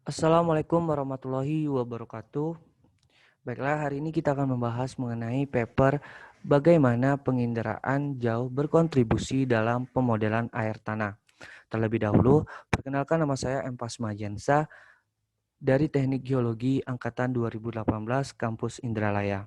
Assalamualaikum warahmatullahi wabarakatuh. Baiklah, hari ini kita akan membahas mengenai paper bagaimana penginderaan jauh berkontribusi dalam pemodelan air tanah. Terlebih dahulu, perkenalkan nama saya Empas Majensa dari Teknik Geologi Angkatan 2018 Kampus Indralaya.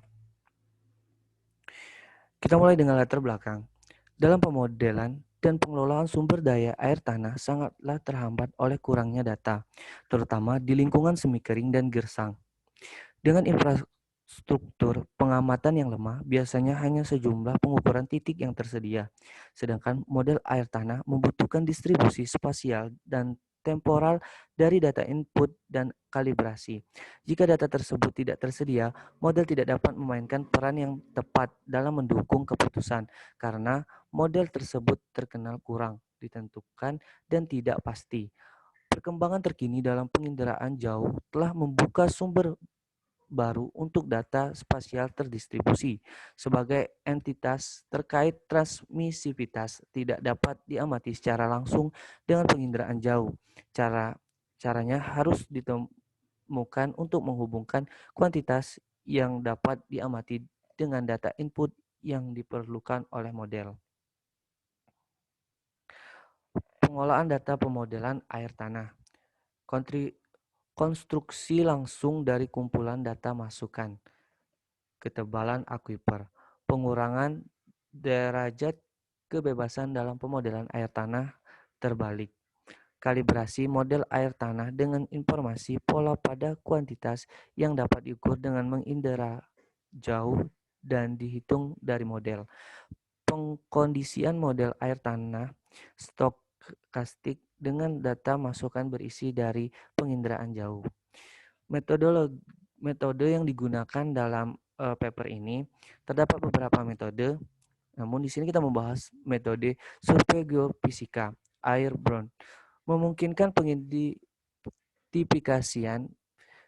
Kita mulai dengan latar belakang. Dalam pemodelan dan pengelolaan sumber daya air tanah sangatlah terhambat oleh kurangnya data, terutama di lingkungan semi kering dan gersang. Dengan infrastruktur pengamatan yang lemah, biasanya hanya sejumlah pengukuran titik yang tersedia, sedangkan model air tanah membutuhkan distribusi spasial dan temporal dari data input dan kalibrasi. Jika data tersebut tidak tersedia, model tidak dapat memainkan peran yang tepat dalam mendukung keputusan karena model tersebut terkenal kurang ditentukan dan tidak pasti. Perkembangan terkini dalam penginderaan jauh telah membuka sumber baru untuk data spasial terdistribusi. Sebagai entitas terkait transmisivitas tidak dapat diamati secara langsung dengan penginderaan jauh. Caranya harus ditemukan untuk menghubungkan kuantitas yang dapat diamati dengan data input yang diperlukan oleh model. Pengolahan data pemodelan air tanah. Konstruksi langsung dari kumpulan data masukan. Ketebalan aquifer, pengurangan derajat kebebasan dalam pemodelan air tanah terbalik, kalibrasi model air tanah dengan informasi pola pada kuantitas yang dapat diukur dengan mengindera jauh dan dihitung dari model, pengkondisian model air tanah stokastik dengan data masukan berisi dari penginderaan jauh. Metode yang digunakan dalam paper ini terdapat beberapa metode. Namun di sini kita membahas metode survei geofisika airborne, memungkinkan pengidentifikasian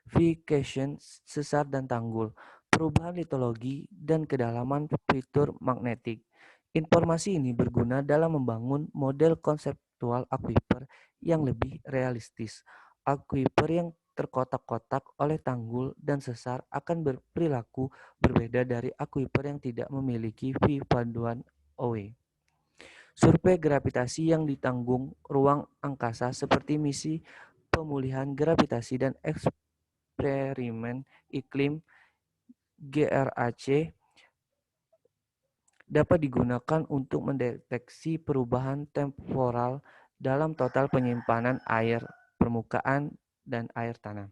vegetation sesar dan tanggul, perubahan litologi dan kedalaman fitur magnetik. Informasi ini berguna dalam membangun model konseptual aquifer yang lebih realistis. Aquifer yang terkotak-kotak oleh tanggul dan sesar akan berperilaku berbeda dari aquifer yang tidak memiliki V panduan OE. Survei gravitasi yang ditanggung ruang angkasa seperti misi pemulihan gravitasi dan eksperimen iklim GRAC dapat digunakan untuk mendeteksi perubahan temporal dalam total penyimpanan air permukaan dan air tanah.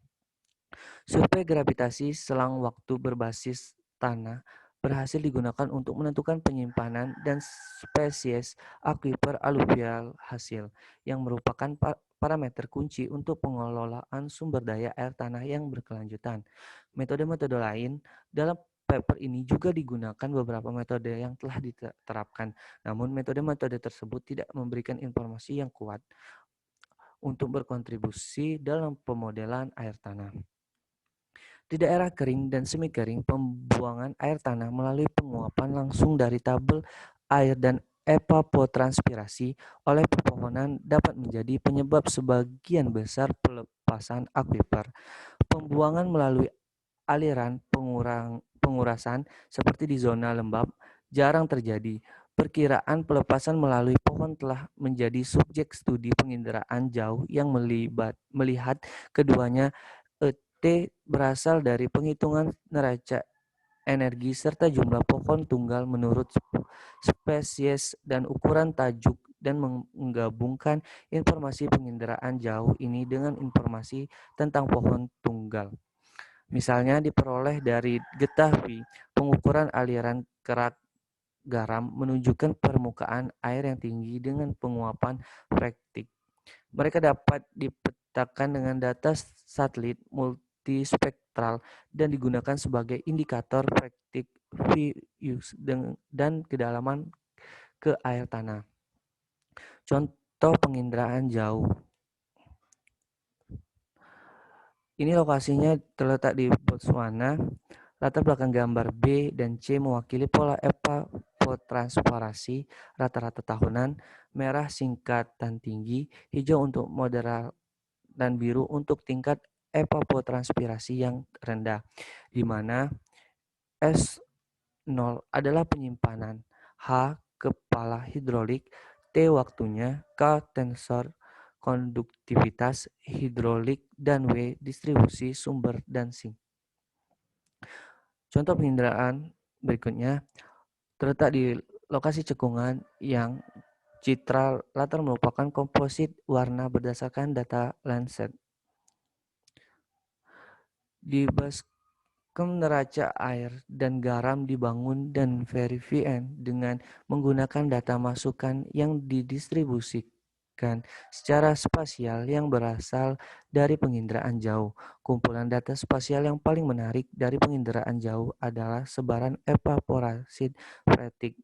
Survei gravitasi selang waktu berbasis tanah berhasil digunakan untuk menentukan penyimpanan dan spesies aquifer aluvial hasil, yang merupakan parameter kunci untuk pengelolaan sumber daya air tanah yang berkelanjutan. Metode-metode lain dalam paper ini juga digunakan beberapa metode yang telah diterapkan, namun metode-metode tersebut tidak memberikan informasi yang kuat untuk berkontribusi dalam pemodelan air tanah. Di daerah kering dan semi kering, pembuangan air tanah melalui penguapan langsung dari tabel air dan evapotranspirasi oleh pepohonan dapat menjadi penyebab sebagian besar pelepasan aquifer. Pembuangan melalui aliran pengurasan seperti di zona lembab jarang terjadi. Perkiraan pelepasan melalui pohon telah menjadi subjek studi penginderaan jauh yang melihat keduanya. T berasal dari penghitungan neraca energi serta jumlah pohon tunggal menurut spesies dan ukuran tajuk, dan menggabungkan informasi penginderaan jauh ini dengan informasi tentang pohon tunggal. Misalnya diperoleh dari getah V, pengukuran aliran kerak garam menunjukkan permukaan air yang tinggi dengan penguapan frektik. Mereka dapat dipetakan dengan data satelit multispektral dan digunakan sebagai indikator frektik VUS dan kedalaman ke air tanah. Contoh penginderaan jauh. Ini lokasinya terletak di Botswana. Latar belakang gambar B dan C mewakili pola evapotranspirasi rata-rata tahunan, merah singkatan tinggi, hijau untuk moderat dan biru untuk tingkat evapotranspirasi yang rendah, di mana S0 adalah penyimpanan, H kepala hidrolik, T waktunya, K tensor konduktivitas hidrolik, dan W distribusi sumber dan sink. Contoh penginderaan berikutnya terletak di lokasi cekungan yang citra latar merupakan komposit warna berdasarkan data Landsat. Di baskom neraca air dan garam dibangun dan verifien dengan menggunakan data masukan yang didistribusikan secara spasial yang berasal dari penginderaan jauh. Kumpulan data spasial yang paling menarik dari penginderaan jauh adalah sebaran evaporasi freatik,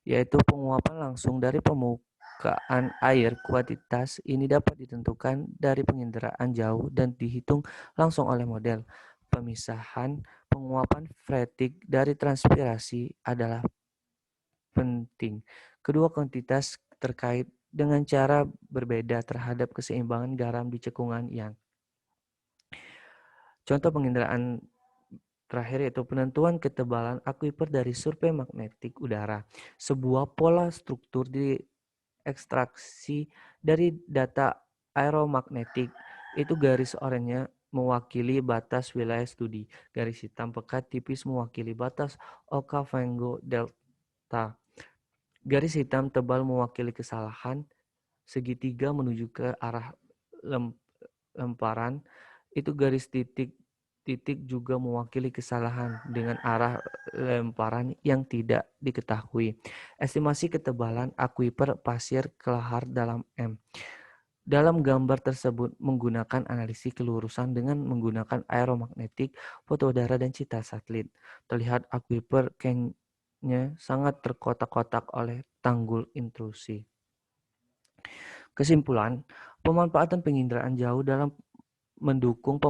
yaitu penguapan langsung dari permukaan air. Kuantitas ini dapat ditentukan dari penginderaan jauh dan dihitung langsung oleh model. Pemisahan penguapan freatik dari transpirasi adalah penting. Kedua kuantitas terkait dengan cara berbeda terhadap keseimbangan garam di cekungan yang. Contoh penginderaan terakhir yaitu penentuan ketebalan akuifer dari survei magnetik udara. Sebuah pola struktur diekstraksi dari data aeromagnetik. Itu garis oranye mewakili batas wilayah studi. Garis hitam pekat tipis mewakili batas Okavango delta. Garis hitam tebal mewakili kesalahan. Segitiga menuju ke arah lemparan. Itu garis titik juga mewakili kesalahan dengan arah lemparan yang tidak diketahui. Estimasi ketebalan akuifer pasir kelahar dalam M. Dalam gambar tersebut menggunakan analisis kelurusan dengan menggunakan aeromagnetik, foto udara, dan citra satelit. Terlihat akuifer Kenya sangat terkotak-kotak oleh tanggul intrusi. Kesimpulan, pemanfaatan penginderaan jauh dalam mendukung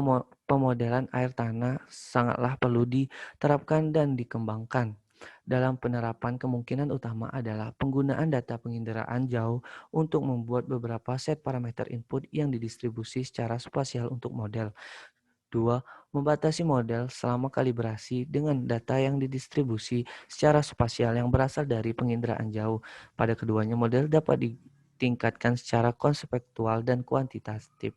pemodelan air tanah sangatlah perlu diterapkan dan dikembangkan. Dalam penerapan, kemungkinan utama adalah penggunaan data penginderaan jauh untuk membuat beberapa set parameter input yang didistribusi secara spasial untuk model. 2. Membatasi model selama kalibrasi dengan data yang didistribusi secara spasial yang berasal dari penginderaan jauh. Pada keduanya, model dapat ditingkatkan secara konseptual dan kuantitatif.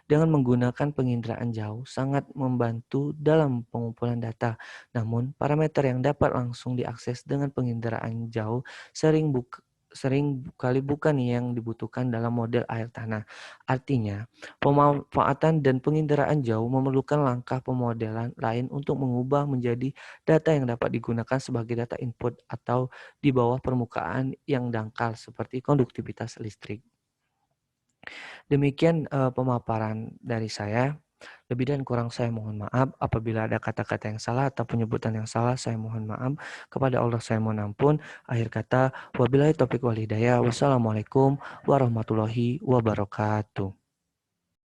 Dengan menggunakan penginderaan jauh sangat membantu dalam pengumpulan data. Namun, parameter yang dapat langsung diakses dengan penginderaan jauh sering kali bukan yang dibutuhkan dalam model air tanah. Artinya, pemanfaatan dan penginderaan jauh memerlukan langkah pemodelan lain untuk mengubah menjadi data yang dapat digunakan sebagai data input atau di bawah permukaan yang dangkal seperti konduktivitas listrik. Demikian pemaparan dari saya. Lebih dan kurang saya mohon maaf. Apabila ada kata-kata yang salah atau penyebutan yang salah, saya mohon maaf. Kepada Allah saya mohon ampun. Akhir kata, wabillahi taufiq wal hidayah. Wassalamualaikum warahmatullahi wabarakatuh.